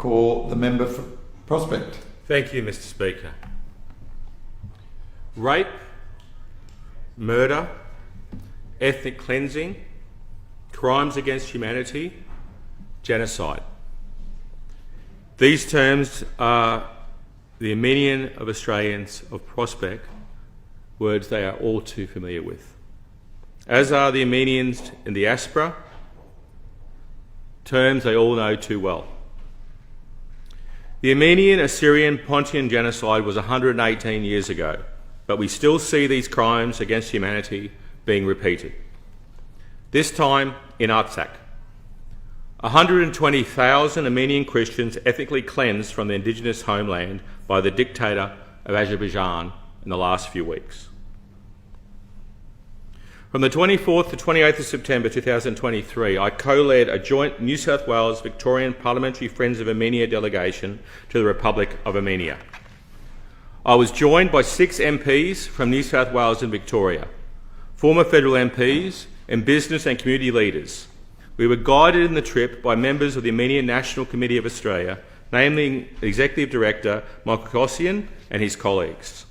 call the member for Prospect. Thank you, Mr. Speaker. Rape, murder, ethnic cleansing, crimes against humanity, genocide. These terms are the Armenian of Australians of Prospect, words they are all too familiar with, as are the Armenians in the diaspora, terms they all know too well. The Armenian Assyrian Pontian genocide was 118 years ago, but we still see these crimes against humanity being repeated. This time in Artsakh. 120,000 Armenian Christians ethnically cleansed from their indigenous homeland by the dictator of Azerbaijan in the last few weeks. From the 24th to 28th of September 2023, I co-led a joint New South Wales Victorian Parliamentary Friends of Armenia delegation to the Republic of Armenia. I was joined by 6 MPs from New South Wales and Victoria, former federal MPs and business and community leaders. We were guided in the trip by members of the Armenian National Committee of Australia, namely Executive Director Michael Kossian and his colleagues.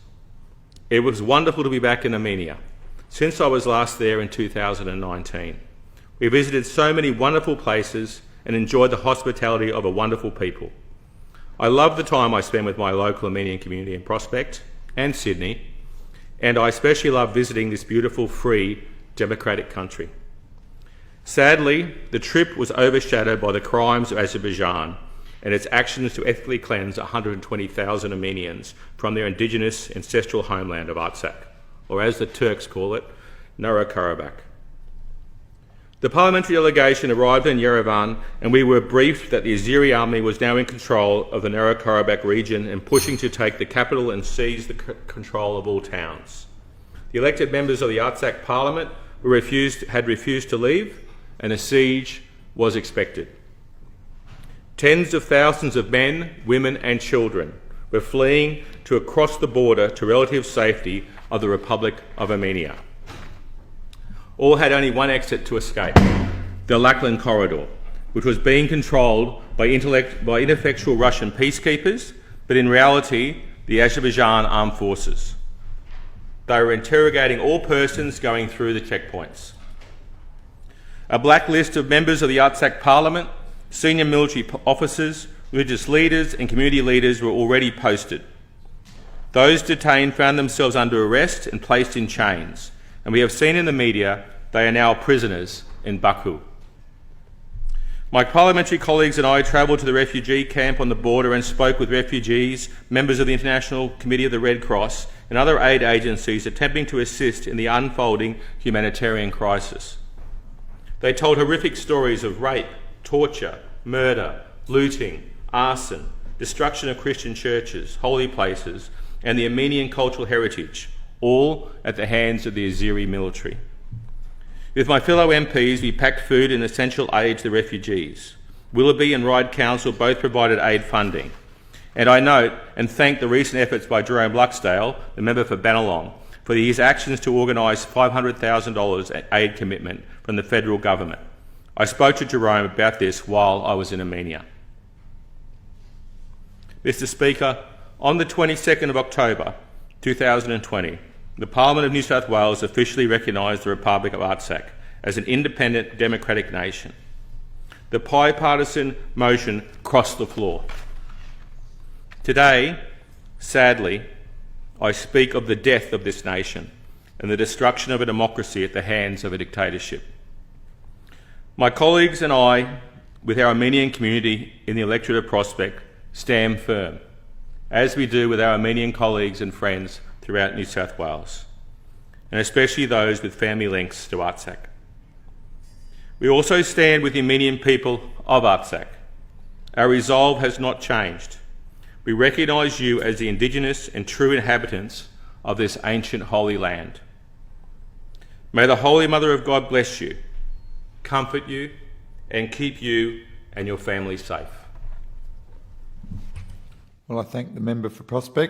It was wonderful to be back in Armenia since I was last there in 2019. We visited so many wonderful places and enjoyed the hospitality of a wonderful people. I love the time I spend with my local Armenian community in Prospect and Sydney, and I especially love visiting this beautiful, free, democratic country. Sadly, the trip was overshadowed by the crimes of Azerbaijan and its actions to ethnically cleanse 120,000 Armenians from their indigenous ancestral homeland of Artsakh, or as the Turks call it, Nagorno-Karabakh. The parliamentary delegation arrived in Yerevan and we were briefed that the Azeri army was now in control of the Nagorno-Karabakh region and pushing to take the capital and seize the control of all towns. The elected members of the Artsakh parliament had refused to leave, and a siege was expected. Tens of thousands of men, women and children were fleeing to across the border to relative safety of the Republic of Armenia. All had only one exit to escape, the Lackland Corridor, which was being controlled by ineffectual Russian peacekeepers, but in reality, the Azerbaijan armed forces. They were interrogating all persons going through the checkpoints. A blacklist of members of the Artsakh Parliament, senior military officers, religious leaders and community leaders were already posted. Those detained found themselves under arrest and placed in chains, and we have seen in the media they are now prisoners in Baku. My parliamentary colleagues and I travelled to the refugee camp on the border and spoke with refugees, members of the International Committee of the Red Cross and other aid agencies attempting to assist in the unfolding humanitarian crisis. They told horrific stories of rape, torture, murder, looting, arson, destruction of Christian churches, holy places, and the Armenian cultural heritage, all at the hands of the Azeri military. With my fellow MPs, we packed food and essential aid to the refugees. Willoughby and Ryde Council both provided aid funding. And I note and thank the recent efforts by Jerome Luxdale, the member for Bennelong, for his actions to organise $500,000 aid commitment from the federal government. I spoke to Jerome about this while I was in Armenia. Mr. Speaker, on the 22nd of October 2020, the Parliament of New South Wales officially recognised the Republic of Artsakh as an independent democratic nation. The bipartisan motion crossed the floor. Today, sadly, I speak of the death of this nation and the destruction of a democracy at the hands of a dictatorship. My colleagues and I, with our Armenian community in the electorate of Prospect, stand firm, as we do with our Armenian colleagues and friends throughout New South Wales, and especially those with family links to Artsakh. We also stand with the Armenian people of Artsakh. Our resolve has not changed. We recognise you as the Indigenous and true inhabitants of this ancient holy land. May the Holy Mother of God bless you, comfort you, and keep you and your family safe. Well, I thank the member for Prospect.